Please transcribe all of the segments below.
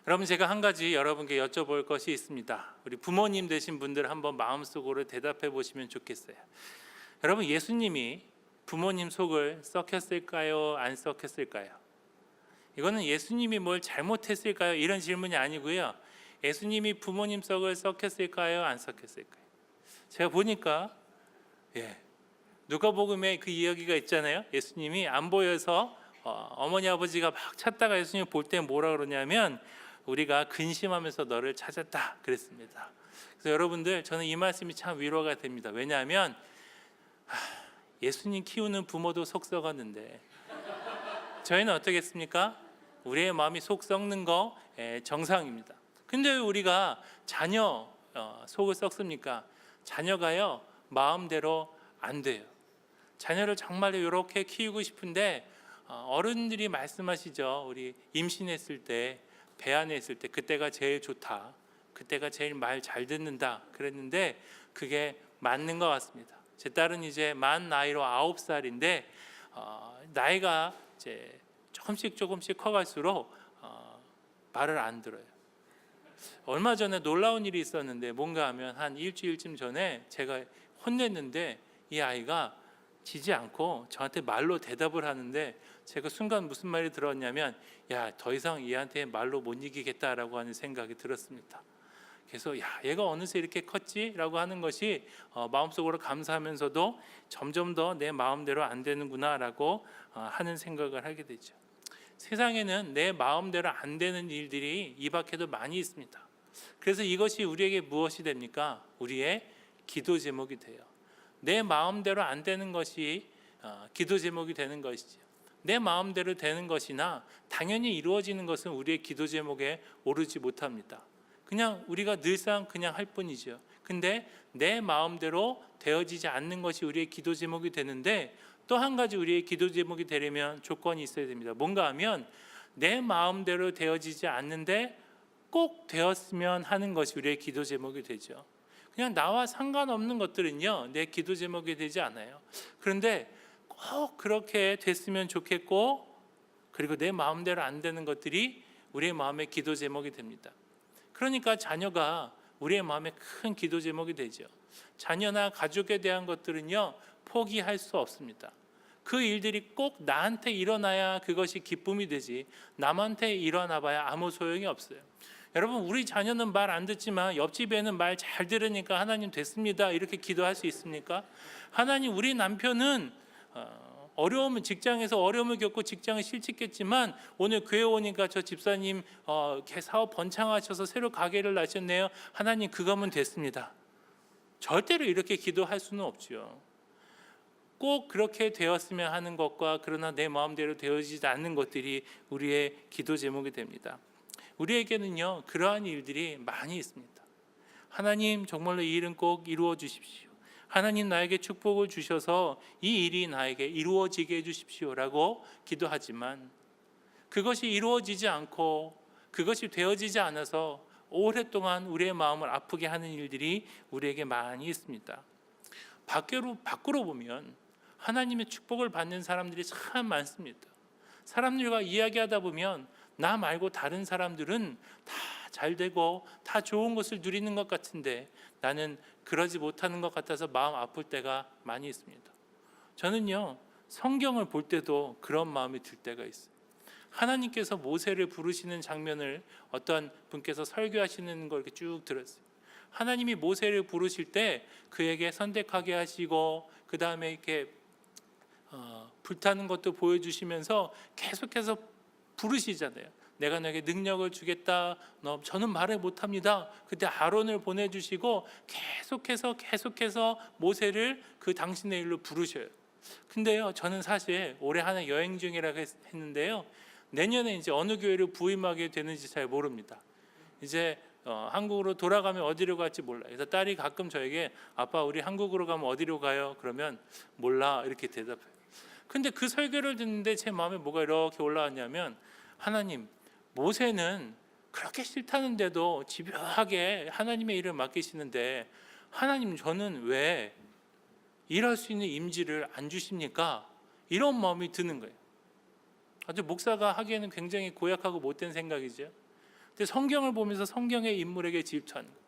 여러분, 제가 한 가지 여러분께 여쭤볼 것이 있습니다. 우리 부모님 되신 분들 한번 마음속으로 대답해 보시면 좋겠어요. 여러분, 예수님이 부모님 속을 썩혔을까요? 안 썩혔을까요? 이거는 예수님이 뭘 잘못했을까요? 이런 질문이 아니고요. 예수님이 부모님 속을 썩혔을까요? 안 썩혔을까요? 제가 보니까 누가복음에 그 이야기가 있잖아요. 예수님이 안 보여서 어머니 아버지가 막 찾다가 예수님 볼 때 뭐라 그러냐면 우리가 근심하면서 너를 찾았다 그랬습니다. 그래서 여러분들, 저는 이 말씀이 참 위로가 됩니다. 왜냐하면 예수님 키우는 부모도 속 썩었는데 저희는 어떻겠습니까? 우리의 마음이 속 썩는 거 정상입니다. 근데 왜 우리가 자녀 속을 썩습니까? 자녀가요 마음대로 안 돼요. 자녀를 정말로 이렇게 키우고 싶은데 어른들이 말씀하시죠. 우리 임신했을 때, 배 안에 있을 때 그때가 제일 좋다, 그때가 제일 말 잘 듣는다 그랬는데 그게 맞는 것 같습니다. 제 딸은 이제 만 나이로 9살인데 나이가 이제 조금씩 커갈수록 말을 안 들어요. 얼마 전에 놀라운 일이 있었는데, 뭔가 하면 한 일주일쯤 전에 제가 혼냈는데 이 아이가 지지 않고 저한테 말로 대답을 하는데, 제가 순간 무슨 말이 들었냐면 야, 더 이상 얘한테 말로 못 이기겠다라고 하는 생각이 들었습니다. 그래서 야, 얘가 어느새 이렇게 컸지라고 하는 것이 마음속으로 감사하면서도 점점 더 내 마음대로 안 되는구나라고 하는 생각을 하게 되죠. 세상에는 내 마음대로 안 되는 일들이 이 밖에도 많이 있습니다. 그래서 이것이 우리에게 무엇이 됩니까? 우리의 기도 제목이 돼요. 내 마음대로 안 되는 것이 기도 제목이 되는 것이죠. 내 마음대로 되는 것이나 당연히 이루어지는 것은 우리의 기도 제목에 오르지 못합니다. 그냥 우리가 늘상 그냥 할 뿐이죠. 근데 내 마음대로 되어지지 않는 것이 우리의 기도 제목이 되는데, 또 한 가지 우리의 기도 제목이 되려면 조건이 있어야 됩니다. 뭔가 하면 내 마음대로 되어지지 않는데 꼭 되었으면 하는 것이 우리의 기도 제목이 되죠. 그냥 나와 상관없는 것들은요 내 기도 제목이 되지 않아요. 그런데 꼭 그렇게 됐으면 좋겠고, 그리고 내 마음대로 안 되는 것들이 우리의 마음의 기도 제목이 됩니다. 그러니까 자녀가 우리의 마음의 큰 기도 제목이 되죠. 자녀나 가족에 대한 것들은요 포기할 수 없습니다. 그 일들이 꼭 나한테 일어나야 그것이 기쁨이 되지, 남한테 일어나 봐야 아무 소용이 없어요. 여러분, 우리 자녀는 말 안 듣지만 옆집에는 말 잘 들으니까 하나님 됐습니다 이렇게 기도할 수 있습니까? 하나님, 우리 남편은 어려움을, 직장에서 어려움을 겪고 직장을 실직했지만 오늘 교회 오니까 저 집사님 사업 번창하셔서 새로 가게를 나셨네요. 하나님, 그거면 됐습니다. 절대로 이렇게 기도할 수는 없죠. 꼭 그렇게 되었으면 하는 것과 그러나 내 마음대로 되어지지 않는 것들이 우리의 기도 제목이 됩니다. 우리에게는요 그러한 일들이 많이 있습니다. 하나님, 정말로 이 일은 꼭 이루어 주십시오. 하나님, 나에게 축복을 주셔서 이 일이 나에게 이루어지게 해주십시오라고 기도하지만 그것이 이루어지지 않고 그것이 되어지지 않아서 오랫동안 우리의 마음을 아프게 하는 일들이 우리에게 많이 있습니다. 밖으로 보면 하나님의 축복을 받는 사람들이 참 많습니다. 사람들과 이야기하다 보면 나 말고 다른 사람들은 다 잘 되고 다 좋은 것을 누리는 것 같은데 나는 그러지 못하는 것 같아서 마음 아플 때가 많이 있습니다. 저는요 성경을 볼 때도 그런 마음이 들 때가 있어요. 하나님께서 모세를 부르시는 장면을 어떤 분께서 설교하시는 걸 이렇게 쭉 들었어요. 하나님이 모세를 부르실 때 그에게 선택하게 하시고 그 다음에 이렇게 불타는 것도 보여주시면서 계속해서 부르시잖아요. 내가 너에게 능력을 주겠다. 저는 말을 못합니다. 그때 아론을 보내주시고 계속해서 모세를 그 당신의 일로 부르셔요. 근데요, 저는 사실 올해 하나 여행 중이라고 했는데요, 내년에 이제 어느 교회를 부임하게 되는지 잘 모릅니다. 이제 한국으로 돌아가면 어디로 갈지 몰라요. 그래서 딸이 가끔 저에게 아빠, 우리 한국으로 가면 어디로 가요? 그러면 몰라 이렇게 대답해요. 근데 그 설교를 듣는데 제 마음에 뭐가 이렇게 올라왔냐면, 하나님, 모세는 그렇게 싫다는데도 집요하게 하나님의 일을 맡기시는데 하나님, 저는 왜 일할 수 있는 임지를 안 주십니까? 이런 마음이 드는 거예요. 아주 목사가 하기에는 굉장히 고약하고 못된 생각이죠. 근데 성경을 보면서 성경의 인물에게 질투하는 거예요.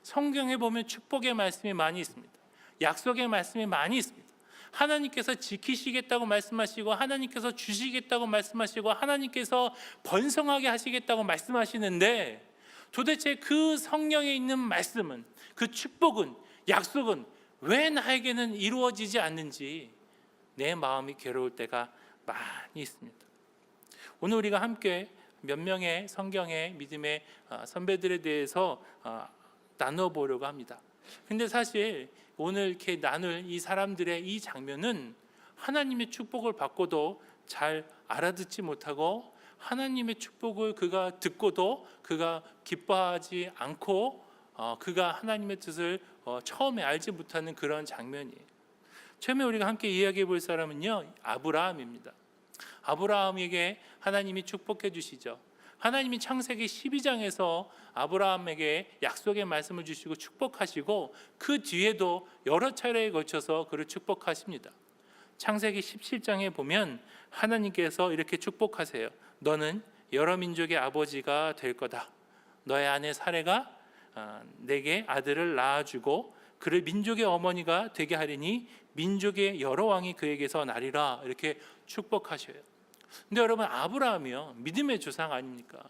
성경에 보면 축복의 말씀이 많이 있습니다. 약속의 말씀이 많이 있습니다. 하나님께서 지키시겠다고 말씀하시고, 하나님께서 주시겠다고 말씀하시고, 하나님께서 번성하게 하시겠다고 말씀하시는데, 도대체 그 성경에 있는 말씀은, 그 축복은, 약속은 왜 나에게는 이루어지지 않는지 내 마음이 괴로울 때가 많이 있습니다. 오늘 우리가 함께 몇 명의 성경의 믿음의 선배들에 대해서 나눠보려고 합니다. 근데 사실 오늘 이렇게 나눌 이 사람들의 이 장면은 하나님의 축복을 받고도 잘 알아듣지 못하고, 하나님의 축복을 그가 듣고도 그가 기뻐하지 않고, 그가 하나님의 뜻을 처음에 알지 못하는 그런 장면이에요. 처음에 우리가 함께 이야기해 볼 사람은요, 아브라함입니다. 아브라함에게 하나님이 축복해 주시죠. 하나님이 창세기 12장에서 아브라함에게 약속의 말씀을 주시고 축복하시고, 그 뒤에도 여러 차례에 걸쳐서 그를 축복하십니다. 창세기 17장에 보면 하나님께서 이렇게 축복하세요. 너는 여러 민족의 아버지가 될 거다. 너의 아내 사레가 내게 아들을 낳아주고 그를 민족의 어머니가 되게 하리니 민족의 여러 왕이 그에게서 나리라. 이렇게 축복하셔요. 근데 여러분, 아브라함이요, 믿음의 조상 아닙니까?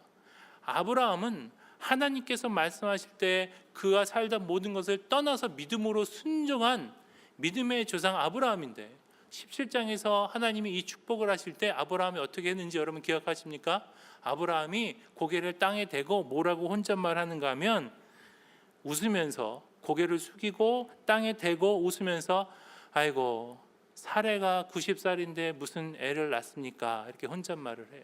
아브라함은 하나님께서 말씀하실 때 그가 살던 모든 것을 떠나서 믿음으로 순종한 믿음의 조상 아브라함인데, 17장에서 하나님이 이 축복을 하실 때 아브라함이 어떻게 했는지 여러분 기억하십니까? 아브라함이 고개를 땅에 대고 뭐라고 혼잣말하는가 하면, 웃으면서 고개를 숙이고 땅에 대고 웃으면서, 아이고 사례가 90살인데 무슨 애를 낳습니까? 이렇게 혼잣말을 해요.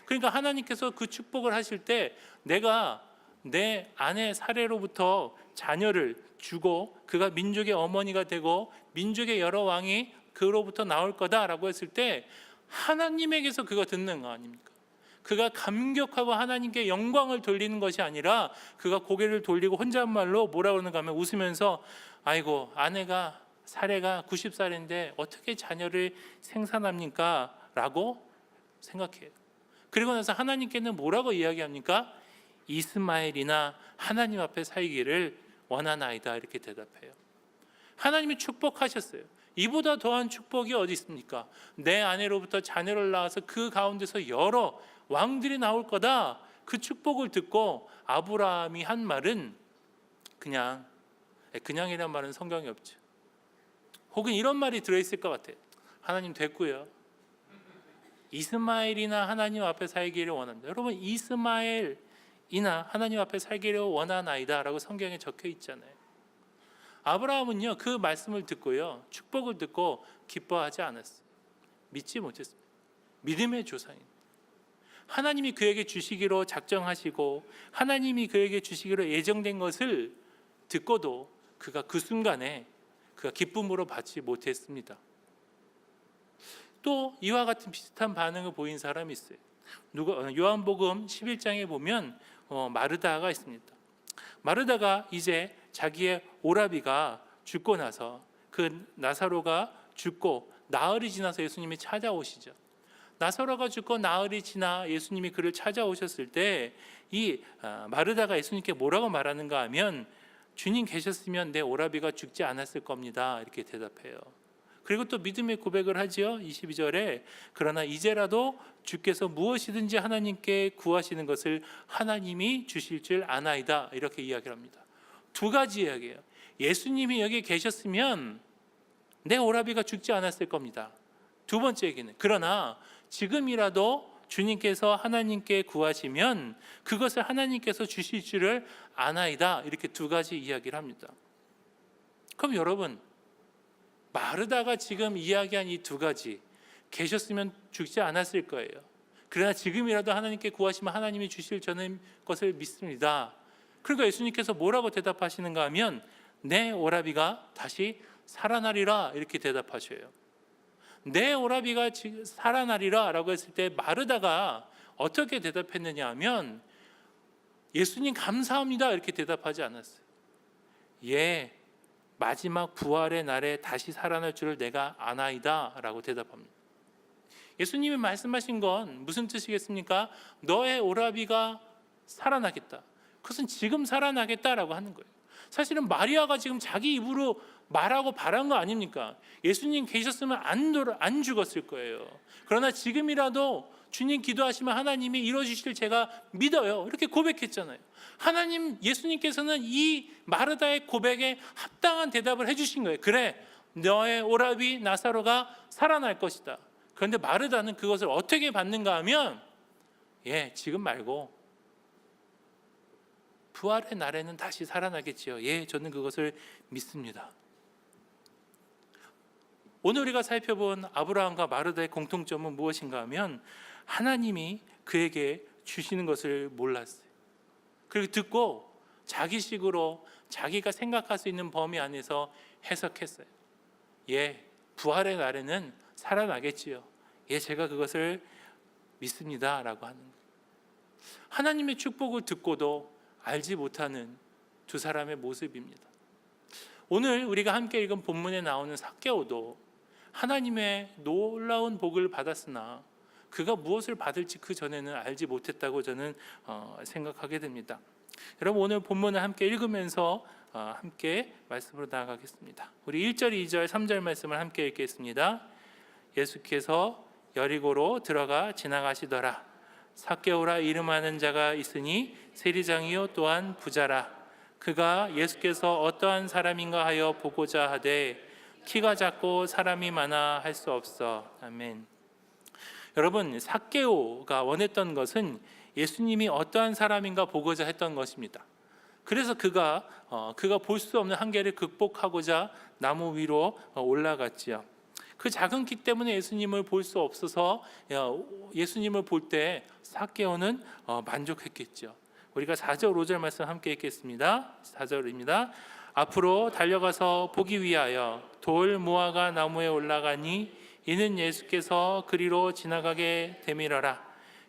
그러니까 하나님께서 그 축복을 하실 때 내가 내 아내 사례로부터 자녀를 주고 그가 민족의 어머니가 되고 민족의 여러 왕이 그로부터 나올 거다라고 했을 때 하나님에게서 그거 듣는 거 아닙니까? 그가 감격하고 하나님께 영광을 돌리는 것이 아니라 그가 고개를 돌리고 혼잣말로 뭐라 그러는가 하면 웃으면서, 아이고 아내가 사례가 90살인데 어떻게 자녀를 생산합니까? 라고 생각해요. 그리고 나서 하나님께는 뭐라고 이야기합니까? 이스마엘이나 하나님 앞에 살기를 원하나이다. 이렇게 대답해요. 하나님이 축복하셨어요. 이보다 더한 축복이 어디 있습니까? 내 아내로부터 자녀를 낳아서 그 가운데서 여러 왕들이 나올 거다. 그 축복을 듣고 아브라함이 한 말은 그냥이란 말은 성경에 없죠. 혹은 이런 말이 들어있을 것 같아요. 하나님 됐고요. 이스마엘이나 하나님 앞에 살기를 원합니다. 여러분, 이스마엘이나 하나님 앞에 살기를 원하나이다 라고 성경에 적혀 있잖아요. 아브라함은요, 그 말씀을 듣고요, 축복을 듣고 기뻐하지 않았어요. 믿지 못했습니다. 믿음의 조상입니다. 하나님이 그에게 주시기로 작정하시고 하나님이 그에게 주시기로 예정된 것을 듣고도 그가 그 순간에 그가 기쁨으로 받지 못했습니다. 또 이와 같은 비슷한 반응을 보인 사람이 있어요. 요한복음 11장에 보면 마르다가 있습니다. 마르다가 이제 자기의 오라비가 죽고 나서, 그 나사로가 죽고 나흘이 지나서 예수님이 찾아오시죠. 나사로가 죽고 나흘이 지나 예수님이 그를 찾아오셨을 때 이 마르다가 예수님께 뭐라고 말하는가 하면, 주님 계셨으면 내 오라비가 죽지 않았을 겁니다. 이렇게 대답해요. 그리고 또 믿음의 고백을 하지요. 22절에 그러나 이제라도 주께서 무엇이든지 하나님께 구하시는 것을 하나님이 주실 줄 아나이다. 이렇게 이야기를 합니다. 두 가지 이야기예요. 예수님이 여기 계셨으면 내 오라비가 죽지 않았을 겁니다. 두 번째 얘기는 그러나 지금이라도 주님께서 하나님께 구하시면 그것을 하나님께서 주실 줄을 아나이다. 이렇게 두 가지 이야기를 합니다. 그럼 여러분, 마르다가 지금 이야기한 이 두 가지, 계셨으면 죽지 않았을 거예요. 그러나 지금이라도 하나님께 구하시면 하나님이 주실 저는 것을 믿습니다. 그러니까 예수님께서 뭐라고 대답하시는가 하면 내 오라비가 다시 살아나리라. 이렇게 대답하셔요. 내 오라비가 살아나리라 라고 했을 때 마르다가 어떻게 대답했느냐 하면 예수님 감사합니다 이렇게 대답하지 않았어요. 예, 마지막 부활의 날에 다시 살아날 줄을 내가 아나이다 라고 대답합니다. 예수님이 말씀하신 건 무슨 뜻이겠습니까? 너의 오라비가 살아나겠다. 그것은 지금 살아나겠다라고 하는 거예요. 사실은 마리아가 지금 자기 입으로 말하고 바란 거 아닙니까? 예수님 계셨으면 안 죽었을 거예요. 그러나 지금이라도 주님 기도하시면 하나님이 이루어주실 제가 믿어요. 이렇게 고백했잖아요. 하나님, 예수님께서는 이 마르다의 고백에 합당한 대답을 해주신 거예요. 그래, 너의 오라비 나사로가 살아날 것이다. 그런데 마르다는 그것을 어떻게 받는가 하면 지금 말고 부활의 날에는 다시 살아나겠지요. 저는 그것을 믿습니다. 오늘 우리가 살펴본 아브라함과 마르다의 공통점은 무엇인가 하면 하나님이 그에게 주시는 것을 몰랐어요. 그리고 듣고 자기식으로 자기가 생각할 수 있는 범위 안에서 해석했어요. 부활의 날에는 살아나겠지요. 제가 그것을 믿습니다 라고 하는 거예요. 하나님의 축복을 듣고도 알지 못하는 두 사람의 모습입니다. 오늘 우리가 함께 읽은 본문에 나오는 삭개오도 하나님의 놀라운 복을 받았으나 그가 무엇을 받을지 그 전에는 알지 못했다고 저는 생각하게 됩니다. 여러분, 오늘 본문을 함께 읽으면서 함께 말씀으로 나아가겠습니다. 우리 1절, 2절, 3절 말씀을 함께 읽겠습니다. 예수께서 여리고로 들어가 지나가시더라. 삭개오라 이름하는 자가 있으니 세리장이요 또한 부자라. 그가 예수께서 어떠한 사람인가 하여 보고자 하되 키가 작고 사람이 많아 할 수 없어. 아멘. 여러분, 삭개오가 원했던 것은 예수님이 어떠한 사람인가 보고자 했던 것입니다. 그래서 그가 볼 수 없는 한계를 극복하고자 나무 위로 올라갔지요. 그 작은 키 때문에 예수님을 볼 수 없어서 예수님을 볼 때 삭개오는 만족했겠죠. 우리가 4절 5절 말씀 함께 읽겠습니다. 4절입니다. 앞으로 달려가서 보기 위하여 돌 무화과 나무에 올라가니 이는 예수께서 그리로 지나가게 되밀어라.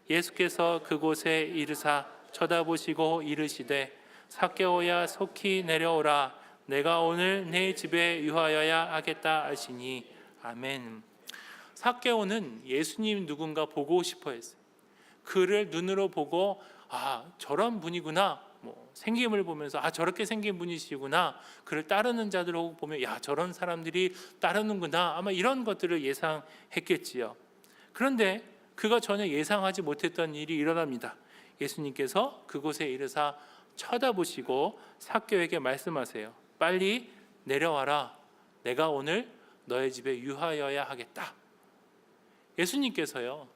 예수께서 그곳에 이르사 쳐다보시고 이르시되 삭개오야 속히 내려오라. 내가 오늘 내 집에 유하여야 하겠다 하시니. 아멘. 삭개오는 예수님 누군가 보고 싶어 했어요. 그를 눈으로 보고 저런 분이구나, 생김을 보면서 저렇게 생긴 분이시구나, 그를 따르는 자들을 보면 저런 사람들이 따르는구나, 아마 이런 것들을 예상했겠지요. 그런데 그가 전혀 예상하지 못했던 일이 일어납니다. 예수님께서 그곳에 이르사 쳐다보시고 삭개오에게 말씀하세요. 빨리 내려와라. 내가 오늘 너의 집에 유하여야 하겠다. 예수님께서요,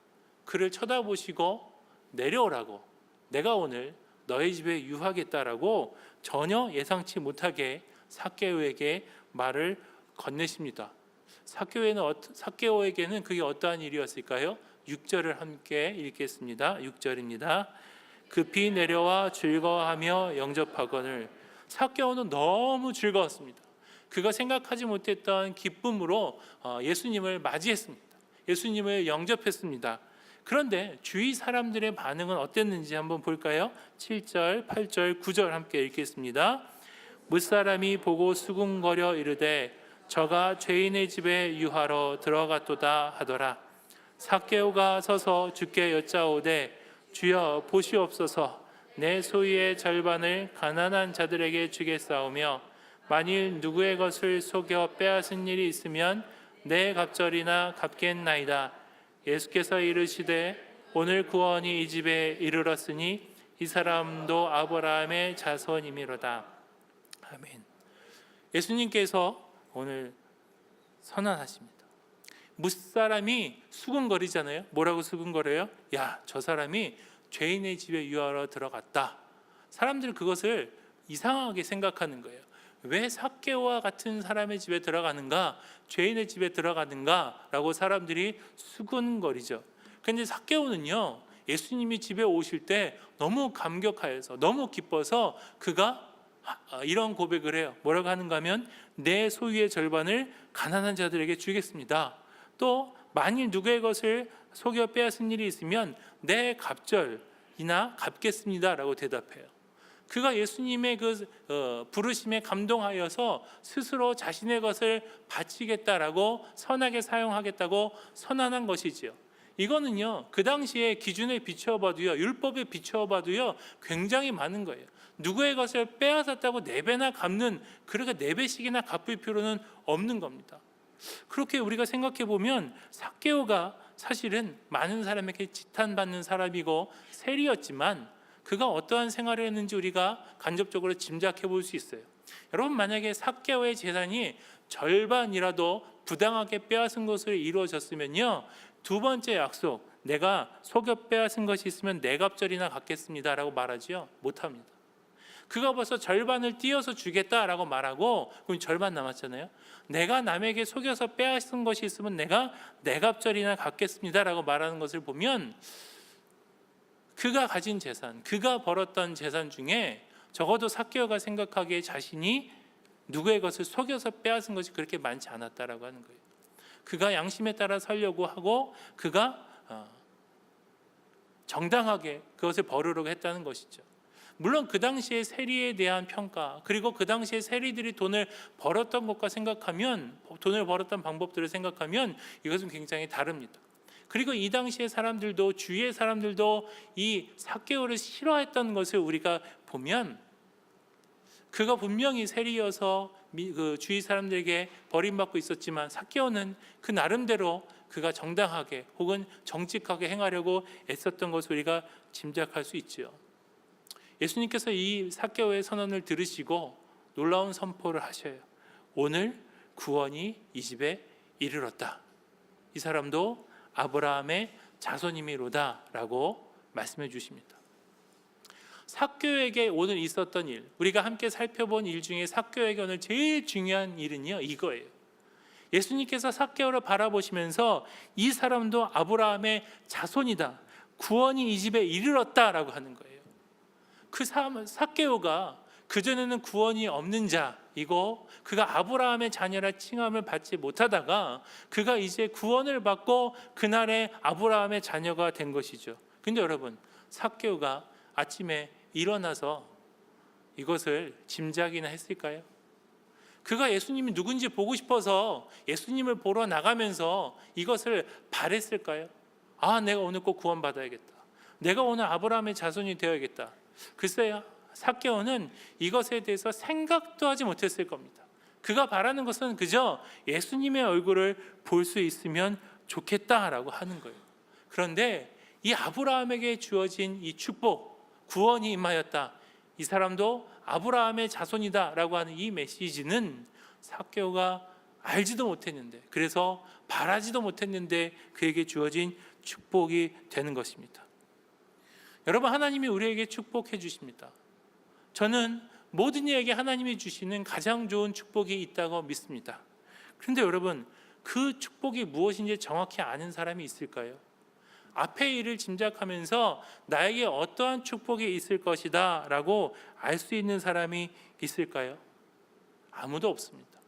그를 쳐다보시고 내려오라고, 내가 오늘 너의 집에 유하겠다라고 전혀 예상치 못하게 삭개오에게 말을 건네십니다. 삭개오에게는 그게 어떠한 일이었을까요? 6절을 함께 읽겠습니다. 6절입니다. 급히 내려와 즐거워하며 영접하거늘. 삭개오는 너무 즐거웠습니다. 그가 생각하지 못했던 기쁨으로 예수님을 맞이했습니다. 예수님을 영접했습니다. 그런데 주위 사람들의 반응은 어땠는지 한번 볼까요? 7절, 8절, 9절 함께 읽겠습니다. 무사람이 보고 수군거려 이르되 저가 죄인의 집에 유하러 들어갔도다 하더라. 삭개오가 서서 주께 여짜오되 주여 보시옵소서. 내 소유의 절반을 가난한 자들에게 주겠사오며 만일 누구의 것을 속여 빼앗은 일이 있으면 내 갑절이나 갚겠나이다. 예수께서 이르시되 오늘 구원이 이 집에 이르렀으니 이 사람도 아브라함의 자손이미로다. 아멘. 예수님께서 오늘 선언하십니다. 무사람이 수군거리잖아요. 뭐라고 수군거려요? 저 사람이 죄인의 집에 유하러 들어갔다. 사람들은 그것을 이상하게 생각하는 거예요. 왜 삭개오와 같은 사람의 집에 들어가는가, 죄인의 집에 들어가는가 라고 사람들이 수군거리죠. 그런데 삭개오는요, 예수님이 집에 오실 때 너무 감격하여서, 너무 기뻐서 그가 이런 고백을 해요. 뭐라고 하는가 하면 내 소유의 절반을 가난한 자들에게 주겠습니다. 또 만일 누구의 것을 속여 빼앗은 일이 있으면 내 갑절이나 갚겠습니다 라고 대답해요. 그가 예수님의 부르심에 감동하여서 스스로 자신의 것을 바치겠다라고, 선하게 사용하겠다고 선언한 것이지요. 이거는요, 그 당시에 기준에 비추어 봐도요, 율법에 비추어 봐도요, 굉장히 많은 거예요. 누구의 것을 빼앗았다고 4배나 갚는, 그렇게 4배씩이나 갚을 필요는 없는 겁니다. 그렇게 우리가 생각해 보면 삭개오가 사실은 많은 사람에게 지탄받는 사람이고 세리였지만 그가 어떠한 생활을 했는지 우리가 간접적으로 짐작해 볼 수 있어요. 여러분, 만약에 삭개오의 재산이 절반이라도 부당하게 빼앗은 것으로 이루어졌으면요, 두 번째 약속, 내가 속여 빼앗은 것이 있으면 4갑절이나 갚겠습니다라고 말하지요, 못합니다. 그가 벌써 절반을 띄어서 주겠다라고 말하고, 그럼 절반 남았잖아요. 내가 남에게 속여서 빼앗은 것이 있으면 내가 4갑절이나 갚겠습니다라고 말하는 것을 보면 그가 가진 재산, 그가 벌었던 재산 중에 적어도 삭개오가 생각하기에 자신이 누구의 것을 속여서 빼앗은 것이 그렇게 많지 않았다라고 하는 거예요. 그가 양심에 따라 살려고 하고 그가 정당하게 그것을 벌으려고 했다는 것이죠. 물론 그 당시의 세리에 대한 평가, 그리고 그 당시에 세리들이 돈을 벌었던 것과 생각하면, 돈을 벌었던 방법들을 생각하면 이것은 굉장히 다릅니다. 그리고 이 당시의 사람들도, 주위의 사람들도 이 삭개오를 싫어했던 것을 우리가 보면, 그가 분명히 세리여서 그 주위 사람들에게 버림받고 있었지만 삭개오는 그 나름대로 그가 정당하게 혹은 정직하게 행하려고 애썼던 것을 우리가 짐작할 수 있죠. 예수님께서 이 삭개오의 선언을 들으시고 놀라운 선포를 하셔요. 오늘 구원이 이 집에 이르렀다. 이 사람도 아브라함의 자손이미로다 라고 말씀해 주십니다. 삭개오에게 오늘 있었던 일, 우리가 함께 살펴본 일 중에 삭개오에게 오늘 제일 중요한 일은요, 이거예요. 예수님께서 삭개오를 바라보시면서 이 사람도 아브라함의 자손이다, 구원이 이 집에 이르렀다라고 하는 거예요. 그 삭개오가 그전에는 구원이 없는 자이고 그가 아브라함의 자녀라 칭함을 받지 못하다가 그가 이제 구원을 받고 그날에 아브라함의 자녀가 된 것이죠. 근데 여러분, 삭개오가 아침에 일어나서 이것을 짐작이나 했을까요? 그가 예수님이 누군지 보고 싶어서 예수님을 보러 나가면서 이것을 바랬을까요? 아, 내가 오늘 꼭 구원받아야겠다, 내가 오늘 아브라함의 자손이 되어야겠다. 글쎄요, 삭개오는 이것에 대해서 생각도 하지 못했을 겁니다. 그가 바라는 것은 그저 예수님의 얼굴을 볼 수 있으면 좋겠다라고 하는 거예요. 그런데 이 아브라함에게 주어진 이 축복, 구원이 임하였다, 이 사람도 아브라함의 자손이다라고 하는 이 메시지는 삭개오가 알지도 못했는데, 그래서 바라지도 못했는데 그에게 주어진 축복이 되는 것입니다. 여러분, 하나님이 우리에게 축복해 주십니다. 저는 모든 이에게 하나님이 주시는 가장 좋은 축복이 있다고 믿습니다. 그런데 여러분, 그 축복이 무엇인지 정확히 아는 사람이 있을까요? 앞의 일을 짐작하면서 나에게 어떠한 축복이 있을 것이다 라고 알 수 있는 사람이 있을까요? 아무도 없습니다.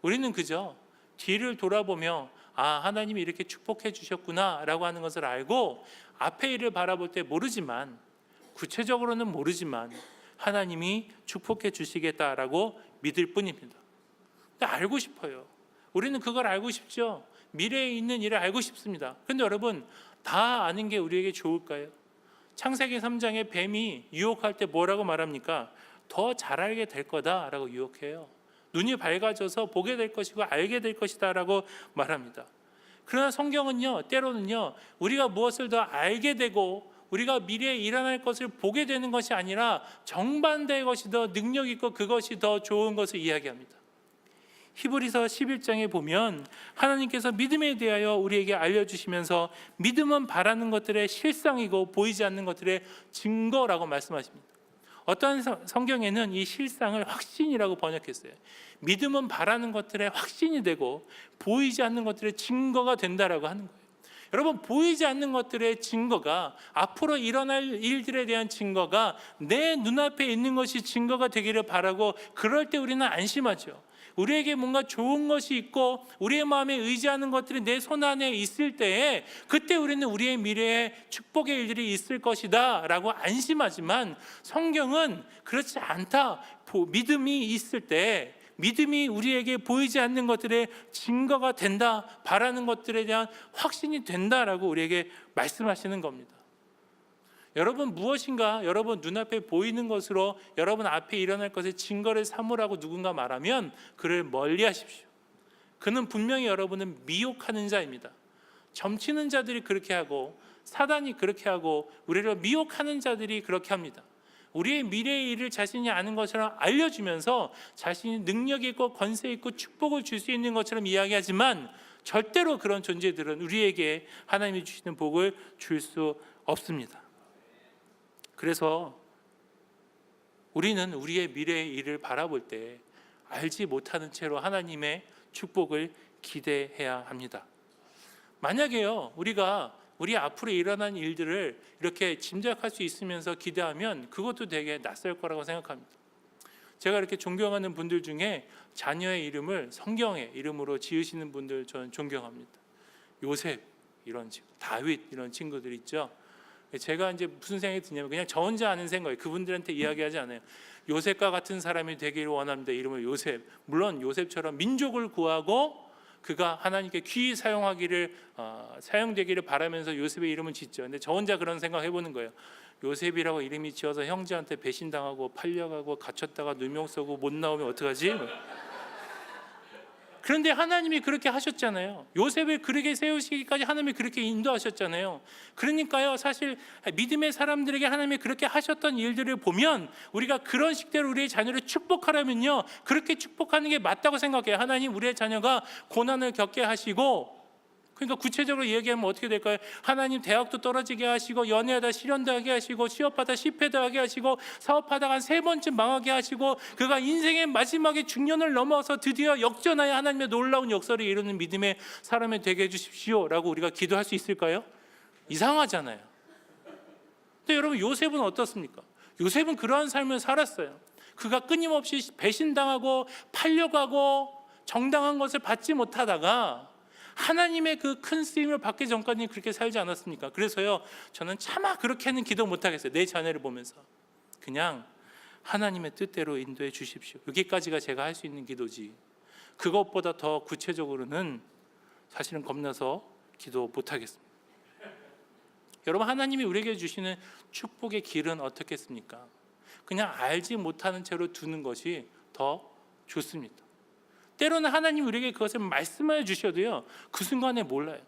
우리는 그저 뒤를 돌아보며 아, 하나님이 이렇게 축복해 주셨구나 라고 하는 것을 알고 앞의 일을 바라볼 때 모르지만, 구체적으로는 모르지만 하나님이 축복해 주시겠다라고 믿을 뿐입니다. 근데 알고 싶어요. 우리는 그걸 알고 싶죠. 미래에 있는 일을 알고 싶습니다. 그런데 여러분, 다 아는 게 우리에게 좋을까요? 창세기 3장에 뱀이 유혹할 때 뭐라고 말합니까? 더 잘 알게 될 거다라고 유혹해요. 눈이 밝아져서 보게 될 것이고 알게 될 것이다 라고 말합니다. 그러나 성경은요, 때로는요, 우리가 무엇을 더 알게 되고 우리가 미래에 일어날 것을 보게 되는 것이 아니라 정반대의 것이 더 능력 있고 그것이 더 좋은 것을 이야기합니다. 히브리서 11장에 보면 하나님께서 믿음에 대하여 우리에게 알려주시면서 믿음은 바라는 것들의 실상이고 보이지 않는 것들의 증거라고 말씀하십니다. 어떤 성경에는 이 실상을 확신이라고 번역했어요. 믿음은 바라는 것들의 확신이 되고 보이지 않는 것들의 증거가 된다라고 하는 거예요. 여러분, 보이지 않는 것들의 증거가, 앞으로 일어날 일들에 대한 증거가 내 눈앞에 있는 것이 증거가 되기를 바라고, 그럴 때 우리는 안심하죠. 우리에게 뭔가 좋은 것이 있고 우리의 마음에 의지하는 것들이 내 손 안에 있을 때에, 그때 우리는 우리의 미래에 축복의 일들이 있을 것이다 라고 안심하지만, 성경은 그렇지 않다. 믿음이 있을 때, 믿음이 우리에게 보이지 않는 것들의 증거가 된다, 바라는 것들에 대한 확신이 된다라고 우리에게 말씀하시는 겁니다. 여러분, 무엇인가 여러분 눈앞에 보이는 것으로 여러분 앞에 일어날 것의 증거를 삼으라고 누군가 말하면 그를 멀리 하십시오. 그는 분명히 여러분은 미혹하는 자입니다. 점치는 자들이 그렇게 하고 사단이 그렇게 하고 우리를 미혹하는 자들이 그렇게 합니다. 우리의 미래의 일을 자신이 아는 것처럼 알려주면서 자신이 능력 있고 권세 있고 축복을 줄 수 있는 것처럼 이야기하지만 절대로 그런 존재들은 우리에게 하나님이 주시는 복을 줄 수 없습니다. 그래서 우리는 우리의 미래의 일을 바라볼 때 알지 못하는 채로 하나님의 축복을 기대해야 합니다. 만약에요, 우리가 우리 앞으로 일어난 일들을 이렇게 짐작할 수 있으면서 기대하면 그것도 되게 낯설 거라고 생각합니다. 제가 이렇게 존경하는 분들 중에 자녀의 이름을 성경의 이름으로 지으시는 분들 저는 존경합니다. 요셉 이런 친구, 다윗 이런 친구들 있죠. 제가 이제 무슨 생각이 드냐면 그냥 저 혼자 아는 생각이에요. 그분들한테 이야기하지 않아요. 요셉과 같은 사람이 되기를 원합니다. 이름을 요셉. 물론 요셉처럼 민족을 구하고 그가 하나님께 귀히 사용되기를 바라면서 요셉의 이름을 짓죠. 근데 저 혼자 그런 생각 해보는 거예요. 요셉이라고 이름이 지어서 형제한테 배신당하고 팔려가고 갇혔다가 누명 쓰고 못 나오면 어떡하지? 그런데 하나님이 그렇게 하셨잖아요. 요셉을 그렇게 세우시기까지 하나님이 그렇게 인도하셨잖아요. 그러니까요, 사실 믿음의 사람들에게 하나님이 그렇게 하셨던 일들을 보면 우리가 그런 식대로 우리의 자녀를 축복하려면요, 그렇게 축복하는 게 맞다고 생각해요. 하나님, 우리의 자녀가 고난을 겪게 하시고, 그러니까 구체적으로 얘기하면 어떻게 될까요? 하나님, 대학도 떨어지게 하시고, 연애하다 실현당하게 하시고, 취업하다 실패하게 하시고, 사업하다가 한 3번쯤 망하게 하시고, 그가 인생의 마지막에 중년을 넘어서 드디어 역전하여 하나님의 놀라운 역사를 이루는 믿음의 사람이 되게 해주십시오 라고 우리가 기도할 수 있을까요? 이상하잖아요. 근데 여러분, 요셉은 어떻습니까? 요셉은 그러한 삶을 살았어요. 그가 끊임없이 배신당하고 팔려가고 정당한 것을 받지 못하다가 하나님의 그 큰 쓰임을 받기 전까지는 그렇게 살지 않았습니까? 그래서요, 저는 차마 그렇게는 기도 못하겠어요. 내 자녀를 보면서 그냥 하나님의 뜻대로 인도해 주십시오. 여기까지가 제가 할 수 있는 기도지, 그것보다 더 구체적으로는 사실은 겁나서 기도 못하겠습니다. 여러분, 하나님이 우리에게 주시는 축복의 길은 어떻겠습니까? 그냥 알지 못하는 채로 두는 것이 더 좋습니다. 때로는 하나님 우리에게 그것을 말씀해 주셔도요, 그 순간에 몰라요.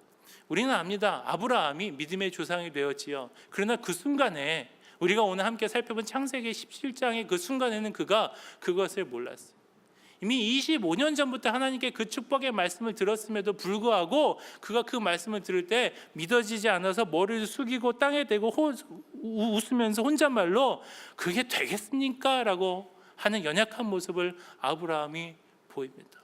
우리는 압니다. 아브라함이 믿음의 조상이 되었지요. 그러나 그 순간에 우리가 오늘 함께 살펴본 창세기 17장의 그 순간에는 그가 그것을 몰랐어요. 이미 25년 전부터 하나님께 그 축복의 말씀을 들었음에도 불구하고 그가 그 말씀을 들을 때 믿어지지 않아서 머리를 숙이고 땅에 대고 웃으면서 혼잣말로 그게 되겠습니까? 라고 하는 연약한 모습을 아브라함이 보입니다.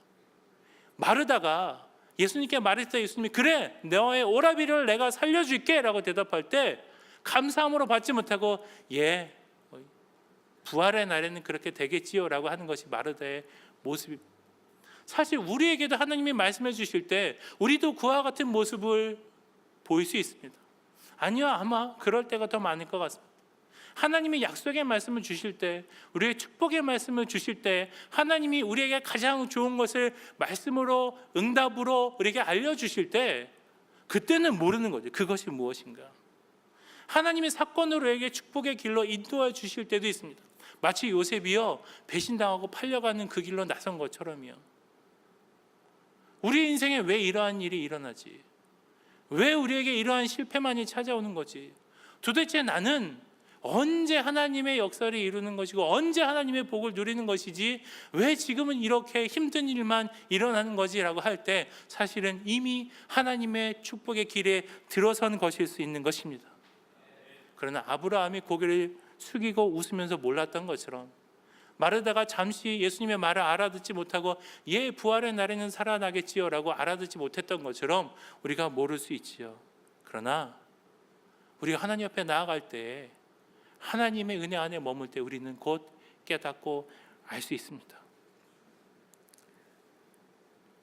마르다가 예수님께 말했어요. 예수님이 그래, 너의 오라비를 내가 살려줄게 라고 대답할 때 감사함으로 받지 못하고 예, 부활의 날에는 그렇게 되겠지요 라고 하는 것이 마르다의 모습입니다. 사실 우리에게도 하나님이 말씀해 주실 때 우리도 그와 같은 모습을 보일 수 있습니다. 아니요, 아마 그럴 때가 더 많을 것 같습니다. 하나님이 약속의 말씀을 주실 때, 우리의 축복의 말씀을 주실 때, 하나님이 우리에게 가장 좋은 것을 말씀으로, 응답으로 우리에게 알려주실 때, 그때는 모르는 거죠. 그것이 무엇인가. 하나님의 사건으로 우리에게 축복의 길로 인도해 주실 때도 있습니다. 마치 요셉이요, 배신당하고 팔려가는 그 길로 나선 것처럼요. 우리 인생에 왜 이러한 일이 일어나지? 왜 우리에게 이러한 실패만이 찾아오는 거지? 도대체 나는 언제 하나님의 역사를 이루는 것이고 언제 하나님의 복을 누리는 것이지 왜 지금은 이렇게 힘든 일만 일어나는 거지라고 할 때 사실은 이미 하나님의 축복의 길에 들어선 것일 수 있는 것입니다. 그러나 아브라함이 고개를 숙이고 웃으면서 몰랐던 것처럼 마르다가 잠시 예수님의 말을 알아듣지 못하고 예, 부활의 날에는 살아나겠지요 라고 알아듣지 못했던 것처럼 우리가 모를 수 있지요. 그러나 우리가 하나님 앞에 나아갈 때, 하나님의 은혜 안에 머물 때 우리는 곧 깨닫고 알 수 있습니다.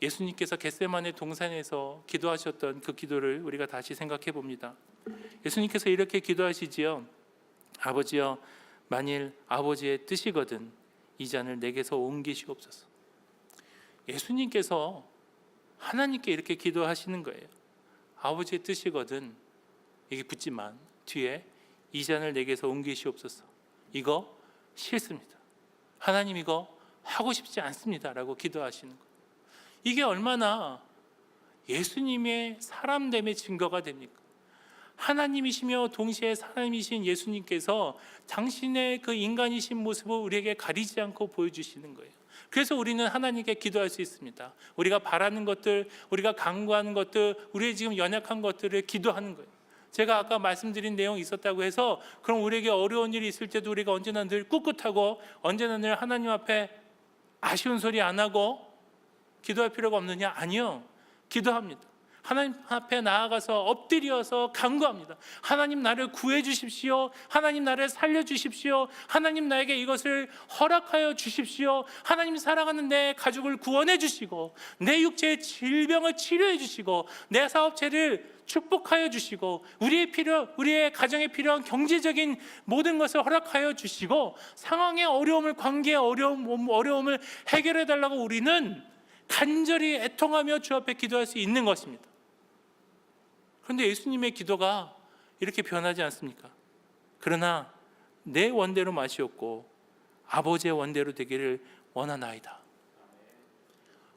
예수님께서 겟세마네 동산에서 기도하셨던 그 기도를 우리가 다시 생각해 봅니다. 예수님께서 이렇게 기도하시지요. 아버지여, 만일 아버지의 뜻이거든 이 잔을 내게서 옮기시옵소서. 예수님께서 하나님께 이렇게 기도하시는 거예요. 아버지의 뜻이거든 이게 붙지만 뒤에 이 잔을 내게서 옮기시옵소서. 이거 싫습니다. 하나님 이거 하고 싶지 않습니다 라고 기도하시는 거예요. 이게 얼마나 예수님의 사람됨의 증거가 됩니까? 하나님이시며 동시에 사람이신 예수님께서 당신의 그 인간이신 모습을 우리에게 가리지 않고 보여주시는 거예요. 그래서 우리는 하나님께 기도할 수 있습니다. 우리가 바라는 것들, 우리가 간구하는 것들, 우리의 지금 연약한 것들을 기도하는 거예요. 제가 아까 말씀드린 내용이 있었다고 해서 그럼 우리에게 어려운 일이 있을 때도 우리가 언제나 늘 꿋꿋하고 언제나 늘 하나님 앞에 아쉬운 소리 안 하고 기도할 필요가 없느냐? 아니요. 기도합니다. 하나님 앞에 나아가서 엎드려서 간구합니다. 하나님 나를 구해 주십시오. 하나님 나를 살려 주십시오. 하나님 나에게 이것을 허락하여 주십시오. 하나님 사랑하는 내 가족을 구원해 주시고 내 육체의 질병을 치료해 주시고 내 사업체를 축복하여 주시고 우리의 가정에 필요한 경제적인 모든 것을 허락하여 주시고 상황의 어려움을 관계의 어려움을 해결해 달라고 우리는 간절히 애통하며 주 앞에 기도할 수 있는 것입니다. 그런데 예수님의 기도가 이렇게 변하지 않습니까? 그러나 내 원대로 마시옵고 아버지의 원대로 되기를 원하나이다.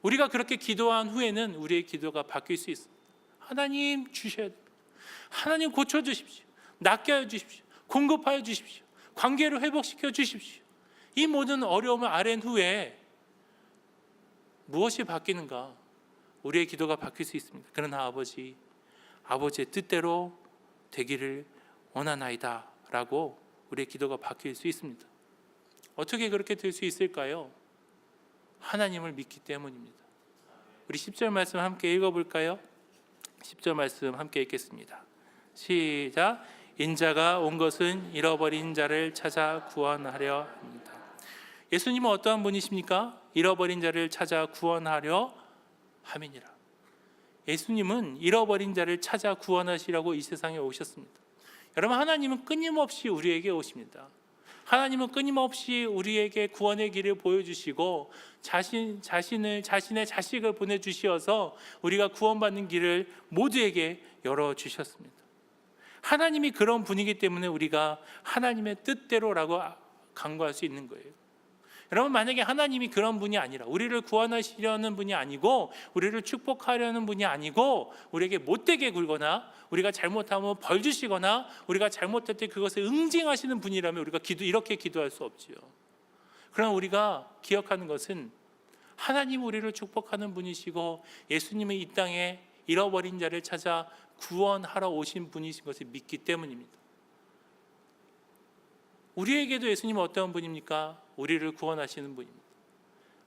우리가 그렇게 기도한 후에는 우리의 기도가 바뀔 수 있습니다. 하나님 주셔야 됩니다. 하나님 고쳐주십시오. 낫게 하여 주십시오. 공급하여 주십시오. 관계를 회복시켜 주십시오. 이 모든 어려움을 아랜 후에 무엇이 바뀌는가? 우리의 기도가 바뀔 수 있습니다. 그러나 아버지의 뜻대로 되기를 원하나이다 라고 우리의 기도가 바뀔 수 있습니다. 어떻게 그렇게 될 수 있을까요? 하나님을 믿기 때문입니다. 우리 10절 말씀 함께 읽어볼까요? 10절 말씀 함께 읽겠습니다. 시작. 인자가 온 것은 잃어버린 자를 찾아 구원하려 합니다. 예수님은 어떠한 분이십니까? 잃어버린 자를 찾아 구원하려 함이니라. 예수님은 잃어버린 자를 찾아 구원하시라고 이 세상에 오셨습니다. 여러분, 하나님은 끊임없이 우리에게 오십니다. 하나님은 끊임없이 우리에게 구원의 길을 보여주시고 자신의 자식을 보내주시어서 우리가 구원받는 길을 모두에게 열어주셨습니다. 하나님이 그런 분이기 때문에 우리가 하나님의 뜻대로라고 간구할 수 있는 거예요. 여러분, 만약에 하나님이 그런 분이 아니라 우리를 구원하시려는 분이 아니고 우리를 축복하려는 분이 아니고 우리에게 못되게 굴거나 우리가 잘못하면 벌 주시거나 우리가 잘못할 때 그것을 응징하시는 분이라면 우리가 이렇게 기도할 수 없지요. 그러나 우리가 기억하는 것은 하나님 우리를 축복하는 분이시고 예수님이 이 땅에 잃어버린 자를 찾아 구원하러 오신 분이신 것을 믿기 때문입니다. 우리에게도 예수님은 어떠한 분입니까? 우리를 구원하시는 분입니다.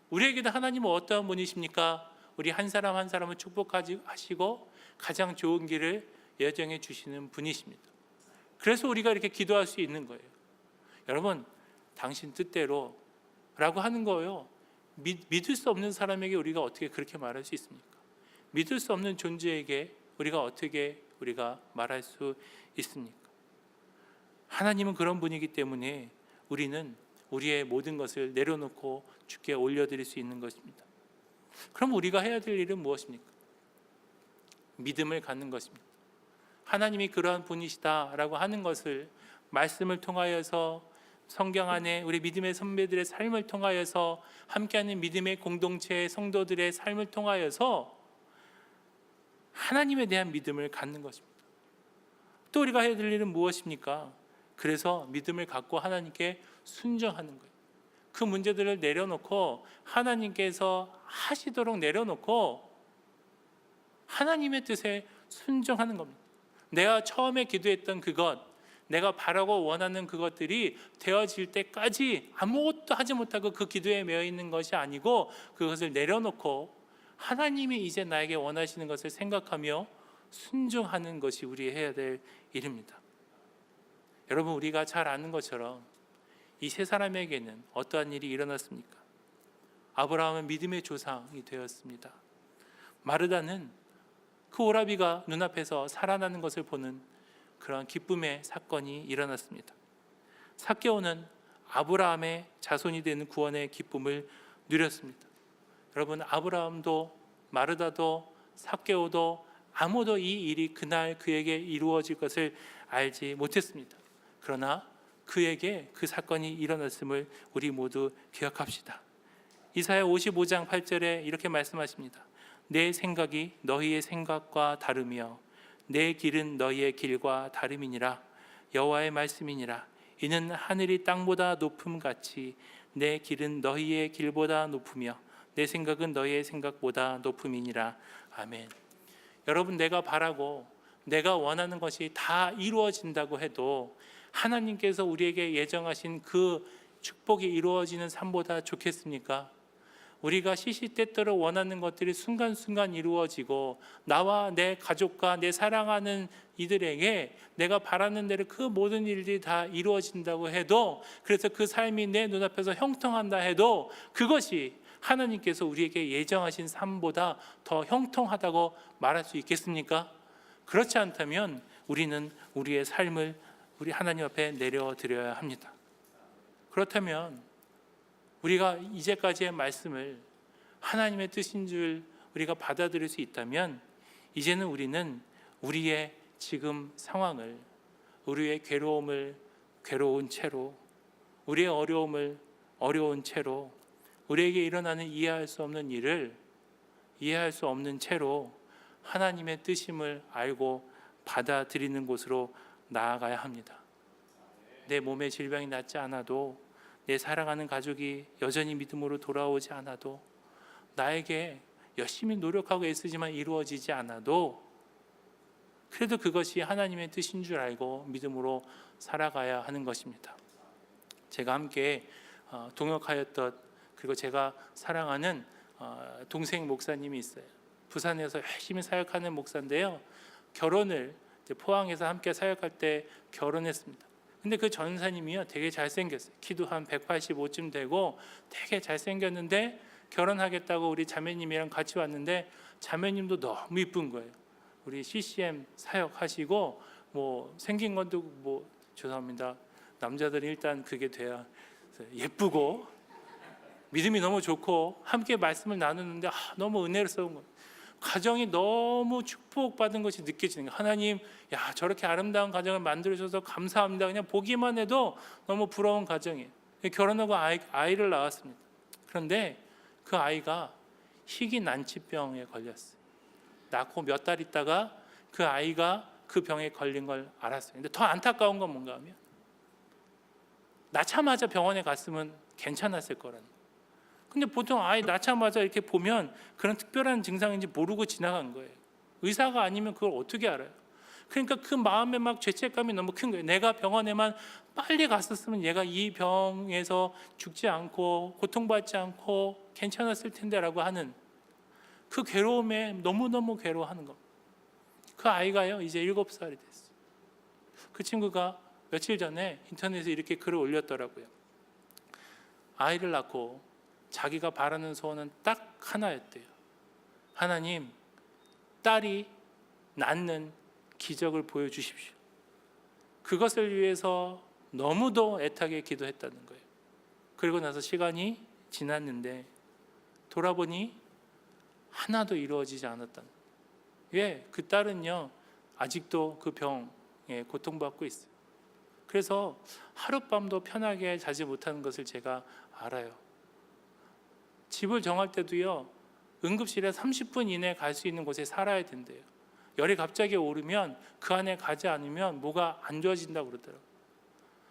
우리에게도 하나님은 어떠한 분이십니까? 우리 한 사람 한 사람을 축복하시고 가장 좋은 길을 예정해 주시는 분이십니다. 그래서 우리가 이렇게 기도할 수 있는 거예요. 여러분, 당신 뜻대로 라고 하는 거예요. 믿을 수 없는 사람에게 우리가 어떻게 그렇게 말할 수 있습니까? 믿을 수 없는 존재에게 우리가 어떻게 말할 수 있습니까? 하나님은 그런 분이기 때문에 우리는 우리의 모든 것을 내려놓고 주께 올려드릴 수 있는 것입니다. 그럼 우리가 해야 될 일은 무엇입니까? 믿음을 갖는 것입니다. 하나님이 그러한 분이시다라고 하는 것을 말씀을 통하여서 성경 안에 우리 믿음의 선배들의 삶을 통하여서 함께하는 믿음의 공동체의 성도들의 삶을 통하여서 하나님에 대한 믿음을 갖는 것입니다. 또 우리가 해야 될 일은 무엇입니까? 그래서 믿음을 갖고 하나님께 순종하는 거예요. 그 문제들을 내려놓고 하나님께서 하시도록 내려놓고 하나님의 뜻에 순종하는 겁니다. 내가 처음에 기도했던 그것, 내가 바라고 원하는 그것들이 되어질 때까지 아무것도 하지 못하고 그 기도에 매여 있는 것이 아니고 그것을 내려놓고 하나님이 이제 나에게 원하시는 것을 생각하며 순종하는 것이 우리 해야 될 일입니다. 여러분, 우리가 잘 아는 것처럼 이 세 사람에게는 어떠한 일이 일어났습니까? 아브라함은 믿음의 조상이 되었습니다. 마르다는 그 오라비가 눈앞에서 살아나는 것을 보는 그런 기쁨의 사건이 일어났습니다. 삭개오는 아브라함의 자손이 되는 구원의 기쁨을 누렸습니다. 여러분, 아브라함도 마르다도 삭개오도 아무도 이 일이 그날 그에게 이루어질 것을 알지 못했습니다. 그러나 그에게 그 사건이 일어났음을 우리 모두 기억합시다. 이사야 55장 8절에 이렇게 말씀하십니다. 내 생각이 너희의 생각과 다르며 내 길은 너희의 길과 다름이니라. 여호와의 말씀이니라. 이는 하늘이 땅보다 높음 같이 내 길은 너희의 길보다 높으며 내 생각은 너희의 생각보다 높음이니라. 아멘. 여러분, 내가 바라고 내가 원하는 것이 다 이루어진다고 해도 하나님께서 우리에게 예정하신 그 축복이 이루어지는 삶보다 좋겠습니까? 우리가 시시때때로 원하는 것들이 순간순간 이루어지고 나와 내 가족과 내 사랑하는 이들에게 내가 바라는 대로 그 모든 일들이 다 이루어진다고 해도, 그래서 그 삶이 내 눈앞에서 형통한다 해도 그것이 하나님께서 우리에게 예정하신 삶보다 더 형통하다고 말할 수 있겠습니까? 그렇지 않다면 우리는 우리의 삶을 우리 하나님 앞에 내려드려야 합니다. 그렇다면 우리가 이제까지의 말씀을 하나님의 뜻인 줄 우리가 받아들일 수 있다면, 이제는 우리는 우리의 지금 상황을, 우리의 괴로움을 괴로운 채로, 우리의 어려움을 어려운 채로, 우리에게 일어나는 이해할 수 없는 일을 이해할 수 없는 채로 하나님의 뜻임을 알고 받아들이는 곳으로 나아가야 합니다. 내 몸에 질병이 낫지 않아도, 내 사랑하는 가족이 여전히 믿음으로 돌아오지 않아도, 나에게 열심히 노력하고 애쓰지만 이루어지지 않아도, 그래도 그것이 하나님의 뜻인 줄 알고 믿음으로 살아가야 하는 것입니다. 제가 함께 동역하였던, 그리고 제가 사랑하는 동생 목사님이 있어요. 부산에서 열심히 사역하는 목사인데요, 결혼을 포항에서 함께 사역할 때 결혼했습니다. 근데 그 전사님이요, 되게 잘생겼어요. 키도 한 185쯤 되고 되게 잘생겼는데, 결혼하겠다고 우리 자매님이랑 같이 왔는데 자매님도 너무 이쁜 거예요. 우리 CCM 사역하시고 뭐 생긴 것도 뭐 죄송합니다. 남자들은 일단 그게 돼야 예쁘고 믿음이 너무 좋고 함께 말씀을 나누는데 너무 은혜로운 거예요. 가정이 너무 축복받은 것이 느껴지는 거예요. 하나님, 야, 저렇게 아름다운 가정을 만들어주셔서 감사합니다. 그냥 보기만 해도 너무 부러운 가정이에요. 결혼하고 아이를 낳았습니다. 그런데 그 아이가 희귀 난치병에 걸렸어요. 낳고 몇 달 있다가 그 아이가 그 병에 걸린 걸 알았어요. 근데 더 안타까운 건 뭔가 하면, 낳자마자 병원에 갔으면 괜찮았을 거라는 거예요. 근데 보통 아이 낳자마자 이렇게 보면 그런 특별한 증상인지 모르고 지나간 거예요. 의사가 아니면 그걸 어떻게 알아요? 그러니까 그 마음에 막 죄책감이 너무 큰 거예요. 내가 병원에만 빨리 갔었으면 얘가 이 병에서 죽지 않고 고통받지 않고 괜찮았을 텐데라고 하는 그 괴로움에 너무너무 괴로워하는 거. 그 아이가요, 이제 7살이 됐어요. 그 친구가 며칠 전에 인터넷에 이렇게 글을 올렸더라고요. 아이를 낳고 자기가 바라는 소원은 딱 하나였대요. 하나님, 딸이 낳는 기적을 보여주십시오. 그것을 위해서 너무도 애타게 기도했다는 거예요. 그리고 나서 시간이 지났는데 돌아보니 하나도 이루어지지 않았다는 거예요. 왜? 그 딸은요, 아직도 그 병에 고통받고 있어요. 그래서 하룻밤도 편하게 자지 못하는 것을 제가 알아요. 집을 정할 때도요, 응급실에 30분 이내에 갈 수 있는 곳에 살아야 된대요. 열이 갑자기 오르면 그 안에 가지 않으면 뭐가 안 좋아진다고 그러더라고요.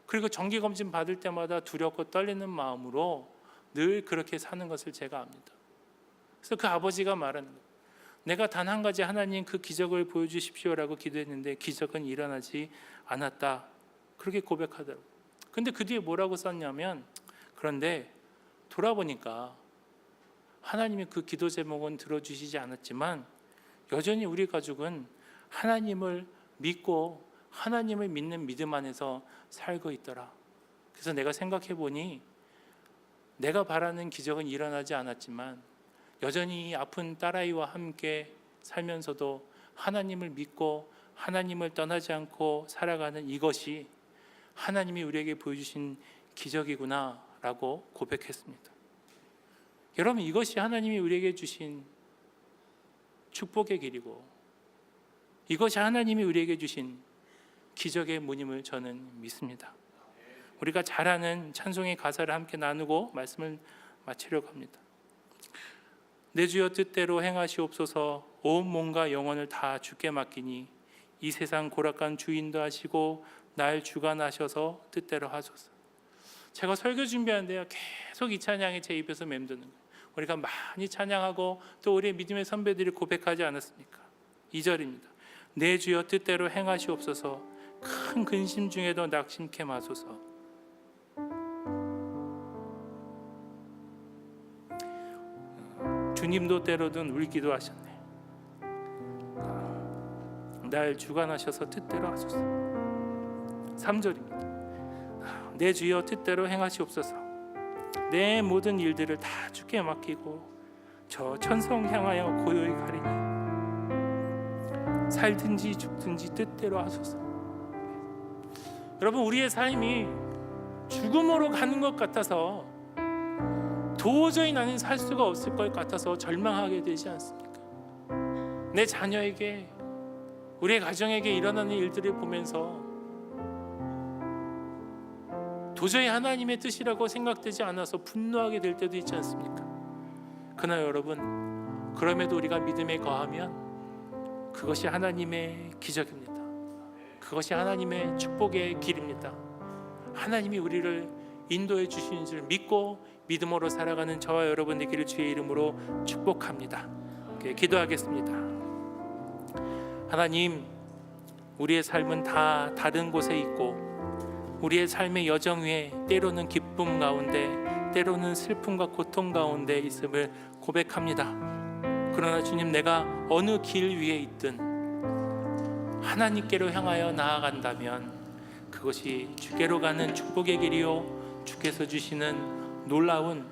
그리고 정기검진 받을 때마다 두렵고 떨리는 마음으로 늘 그렇게 사는 것을 제가 압니다. 그래서 그 아버지가 말하는 거예요. 내가 단 한 가지 하나님 그 기적을 보여주십시오라고 기도했는데 기적은 일어나지 않았다. 그렇게 고백하더라고요. 근데 그 뒤에 뭐라고 썼냐면, 그런데 돌아보니까 하나님이 그 기도 제목은 들어주시지 않았지만 여전히 우리 가족은 하나님을 믿고 하나님을 믿는 믿음 안에서 살고 있더라. 그래서 내가 생각해 보니 내가 바라는 기적은 일어나지 않았지만 여전히 이 아픈 딸아이와 함께 살면서도 하나님을 믿고 하나님을 떠나지 않고 살아가는 이것이 하나님이 우리에게 보여주신 기적이구나 라고 고백했습니다. 여러분, 이것이 하나님이 우리에게 주신 축복의 길이고 이것이 하나님이 우리에게 주신 기적의 문임을 저는 믿습니다. 우리가 잘 아는 찬송의 가사를 함께 나누고 말씀을 마치려고 합니다. 내 주여 뜻대로 행하시옵소서. 온 몸과 영혼을 다 주께 맡기니 이 세상 고락한 주인도 하시고 날 주관하셔서 뜻대로 하소서. 제가 설교 준비하는데요, 계속 이 찬양이 제 입에서 맴도는 거예요. 우리가 많이 찬양하고 또 우리의 믿음의 선배들이 고백하지 않았습니까? 2절입니다. 내 주여 뜻대로 행하시옵소서. 큰 근심 중에도 낙심케 마소서. 주님도 때로는 울기도 하셨네. 날 주관하셔서 뜻대로 하소서. 3절입니다. 내 주여 뜻대로 행하시옵소서. 내 모든 일들을 다 주께 맡기고 저 천성 향하여 고요히 가리니 살든지 죽든지 뜻대로 하소서. 여러분, 우리의 삶이 죽음으로 가는 것 같아서 도저히 나는 살 수가 없을 것 같아서 절망하게 되지 않습니까? 내 자녀에게, 우리의 가정에게 일어나는 일들을 보면서 도저히 하나님의 뜻이라고 생각되지 않아서 분노하게 될 때도 있지 않습니까? 그러나 여러분, 그럼에도 우리가 믿음에 거하면 그것이 하나님의 기적입니다. 그것이 하나님의 축복의 길입니다. 하나님이 우리를 인도해 주시는 줄 믿고 믿음으로 살아가는 저와 여러분 되기를 주의 이름으로 축복합니다. 기도하겠습니다. 하나님, 우리의 삶은 다 다른 곳에 있고 우리의 삶의 여정 위에 때로는 기쁨 가운데 때로는 슬픔과 고통 가운데 있음을 고백합니다. 그러나 주님, 내가 어느 길 위에 있든 하나님께로 향하여 나아간다면 그것이 주께로 가는 축복의 길이요 주께서 주시는 놀라운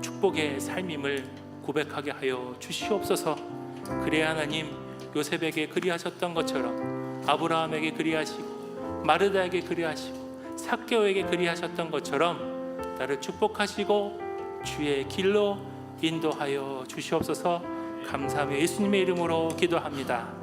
축복의 삶임을 고백하게 하여 주시옵소서. 그래야 하나님, 요셉에게 그리하셨던 것처럼 아브라함에게 그리하시고 마르다에게 그리하시고 삭개오에게 그리하셨던 것처럼 나를 축복하시고 주의 길로 인도하여 주시옵소서. 감사하며 예수님의 이름으로 기도합니다.